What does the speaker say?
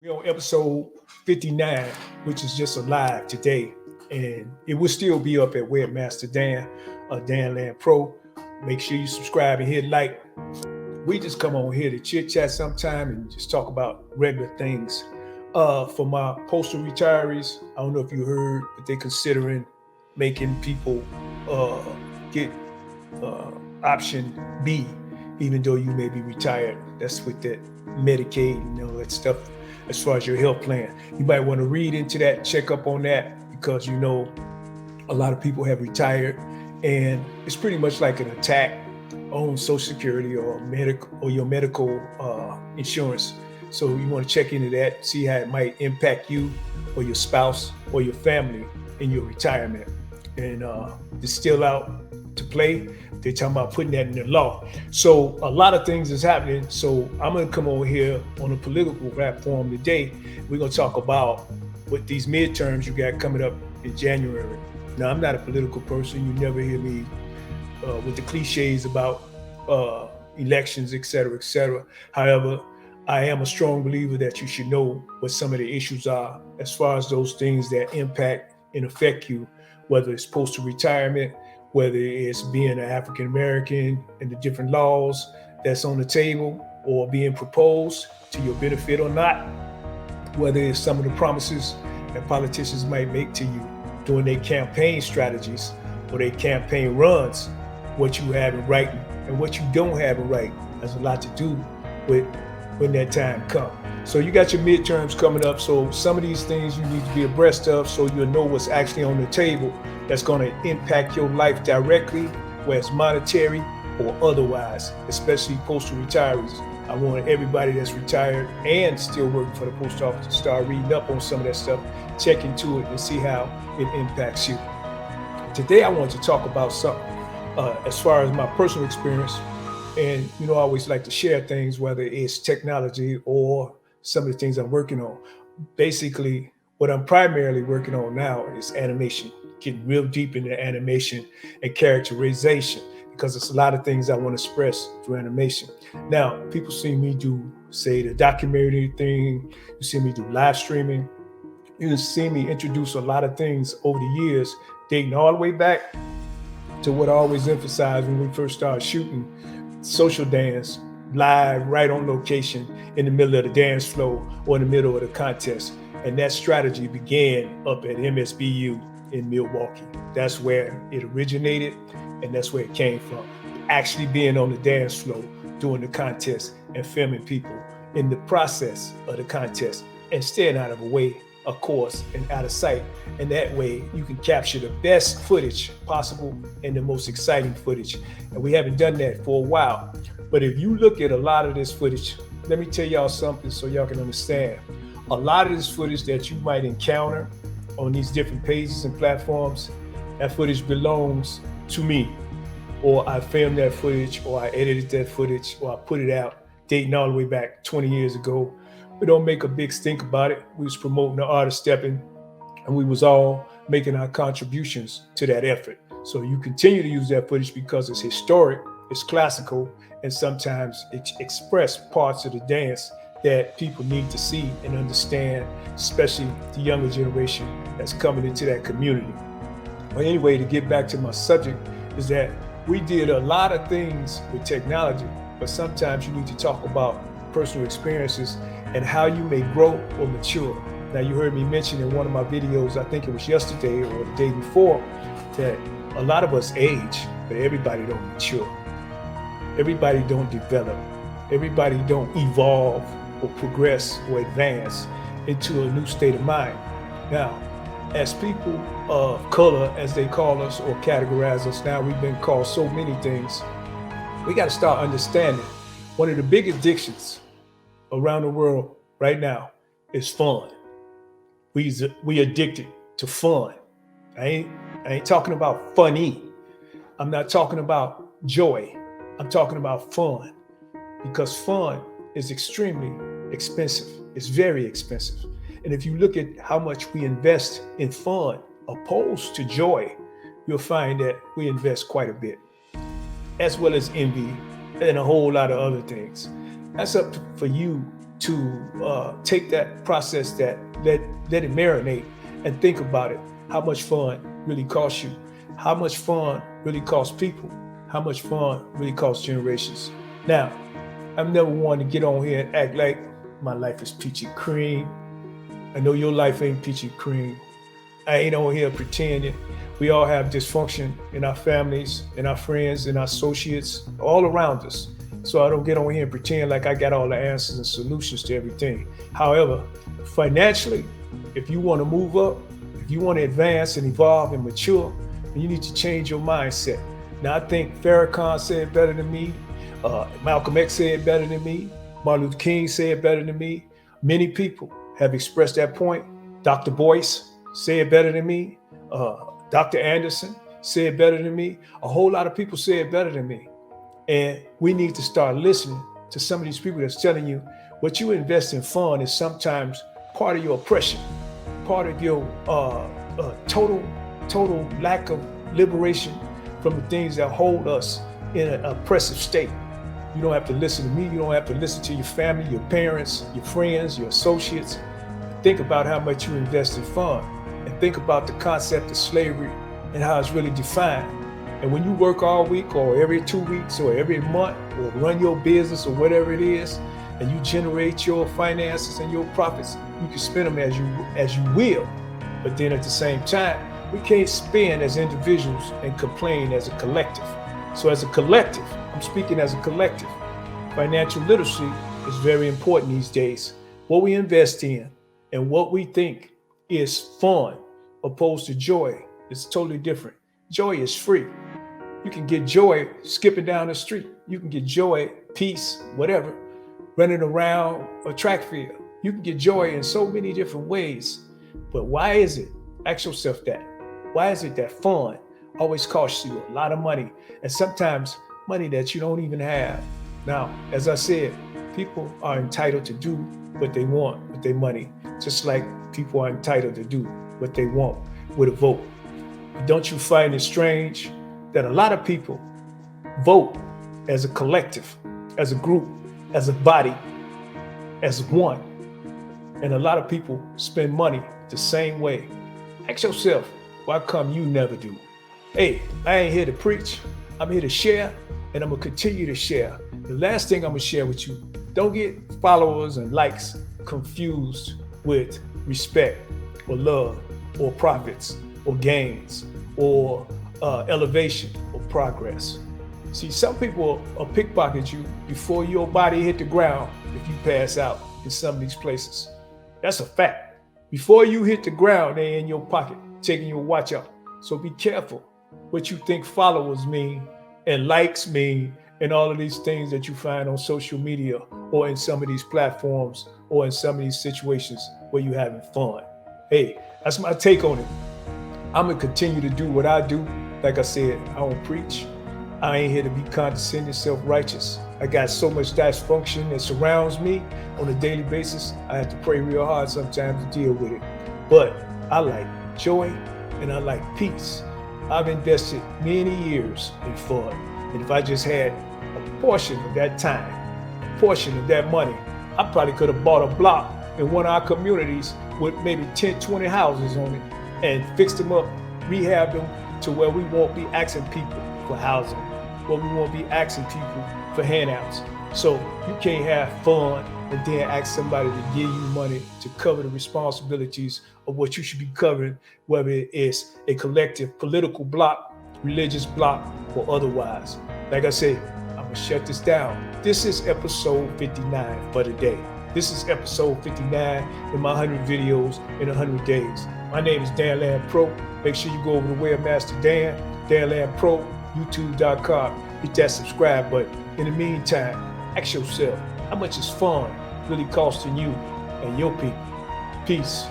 We're on episode 59, which is just a live today. And it will still be up at Webmaster Dan, Dan Land Pro. Make sure you subscribe and hit like. We just come on here to chit chat sometime and just talk about regular things. For my postal retirees, I don't know if you heard, but they're considering making people uh, get uh, option B, even though you may be retired. That's with that Medicaid, that stuff as far as your health plan. You might want to read into that, check up on that, because a lot of people have retired, and it's pretty much like an attack on Social Security or your medical insurance. So you want to check into that, see how it might impact you or your spouse or your family in your retirement. And it's still out to play. They're talking about putting that in the law. So a lot of things is happening. So I'm going to come over here on a political platform today. We're going to talk about what these midterms you got coming up in January. Now, I'm not a political person. You never hear me with the cliches about elections, et cetera, et cetera. However, I am a strong believer that you should know what some of the issues are as far as those things that impact and affect you, whether it's postal retirement, whether it's being an African American and the different laws that's on the table or being proposed to your benefit or not, whether it's some of the promises that politicians might make to you during their campaign strategies or their campaign runs, what you have in writing and what you don't have in writing has a lot to do with when that time comes. So you got your midterms coming up. So some of these things you need to be abreast of so you'll know what's actually on the table that's going to impact your life directly, whether it's monetary or otherwise, especially postal retirees. I want everybody that's retired and still working for the post office to start reading up on some of that stuff, check into it and see how it impacts you. Today, I want to talk about something as far as my personal experience. And, I always like to share things, whether it's technology or some of the things I'm working on. Basically, what I'm primarily working on now is animation, getting real deep into animation and characterization, because it's a lot of things I want to express through animation. Now, people see me do, say, the documentary thing. You see me do live streaming. You can see me introduce a lot of things over the years, dating all the way back to what I always emphasized when we first started shooting social dance live, right on location in the middle of the dance floor or in the middle of the contest. And that strategy began up at MSBU in Milwaukee. That's where it originated and that's where it came from. Actually being on the dance floor during the contest and filming people in the process of the contest and staying out of the way, of course, and out of sight. And that way you can capture the best footage possible and the most exciting footage. And we haven't done that for a while. But if you look at a lot of this footage, let me tell y'all something so y'all can understand. A lot of this footage that you might encounter on these different pages and platforms, that footage belongs to me. Or I filmed that footage, or I edited that footage, or I put it out, dating all the way back 20 years ago. We don't make a big stink about it. We was promoting the art of stepping, and we was all making our contributions to that effort. So you continue to use that footage because it's historic, it's classical, and sometimes it express parts of the dance that people need to see and understand, especially the younger generation that's coming into that community. But anyway, to get back to my subject is that we did a lot of things with technology, but sometimes you need to talk about personal experiences and how you may grow or mature. Now, you heard me mention in one of my videos, I think it was yesterday or the day before, that a lot of us age, but everybody don't mature. Everybody don't develop. Everybody don't evolve or progress or advance into a new state of mind. Now, as people of color, as they call us or categorize us now, we've been called so many things. We got to start understanding one of the big addictions around the world right now is fun. We addicted to fun. I ain't talking about funny. I'm not talking about joy. I'm talking about fun, because fun is extremely expensive. It's very expensive. And if you look at how much we invest in fun opposed to joy, you'll find that we invest quite a bit, as well as envy and a whole lot of other things. That's up for you take that process, that let it marinate, and think about it. How much fun really costs you? How much fun really costs people? How much fun really costs generations? Now, I'm never one to get on here and act like my life is peachy cream. I know your life ain't peachy cream. I ain't on here pretending. We all have dysfunction in our families, in our friends, in our associates, all around us. So I don't get on here and pretend like I got all the answers and solutions to everything. However, financially, if you want to move up, if you want to advance and evolve and mature, then you need to change your mindset. Now, I think Farrakhan said it better than me. Malcolm X said it better than me. Martin Luther King said it better than me. Many people have expressed that point. Dr. Boyce said it better than me. Dr. Anderson said it better than me. A whole lot of people say it better than me. And we need to start listening to some of these people that's telling you what you invest in fun is sometimes part of your oppression, part of your total lack of liberation from the things that hold us in an oppressive state. You don't have to listen to me. You don't have to listen to your family, your parents, your friends, your associates. Think about how much you invest in fun, and think about the concept of slavery and how it's really defined. And when you work all week or every 2 weeks or every month or run your business or whatever it is, and you generate your finances and your profits, you can spend them as you will. But then at the same time, we can't spend as individuals and complain as a collective. So as a collective, I'm speaking as a collective, financial literacy is very important these days. What we invest in and what we think is fun opposed to joy is totally different. Joy is free. You can get joy skipping down the street. You can get joy, peace, whatever, running around a track field. You can get joy in so many different ways. But why is it? Ask yourself that. Why is it that fun always costs you a lot of money, and sometimes money that you don't even have? Now, as I said, people are entitled to do what they want with their money, just like people are entitled to do what they want with a vote. Don't you find it strange that a lot of people vote as a collective, as a group, as a body, as one, and a lot of people spend money the same way? Ask yourself, why come you never do? Hey, I ain't here to preach. I'm here to share, and I'm gonna continue to share. The last thing I'm gonna share with you, don't get followers and likes confused with respect or love or profits or gains or elevation or progress. See, some people will pickpocket you before your body hit the ground if you pass out in some of these places. That's a fact. Before you hit the ground, they're in your pocket, taking your watch out. So be careful what you think followers mean and likes mean and all of these things that you find on social media or in some of these platforms or in some of these situations where you're having fun. Hey, that's my take on it. I'm gonna continue to do what I do. Like I said, I don't preach. I ain't here to be condescending, self-righteous. I got so much dysfunction that surrounds me on a daily basis. I have to pray real hard sometimes to deal with it. But I like joy and I like peace. I've invested many years in fun. And if I just had a portion of that time, a portion of that money, I probably could have bought a block in one of our communities with maybe 10, 20 houses on it and fixed them up, rehab them to where we won't be asking people for housing, where we won't be asking people for handouts. So you can't have fun and then ask somebody to give you money to cover the responsibilities of what you should be covering, whether it's a collective political block, religious block, or otherwise. Like I said, I'm gonna shut this down. This is episode 59 for today. This is episode 59 in my 100 videos in 100 days. My name is Dan Land Pro. Make sure you go over to Webmaster Dan, Dan Land Pro, YouTube.com. Hit that subscribe button. In the meantime, ask yourself, how much is fun really costing you and your people? Peace.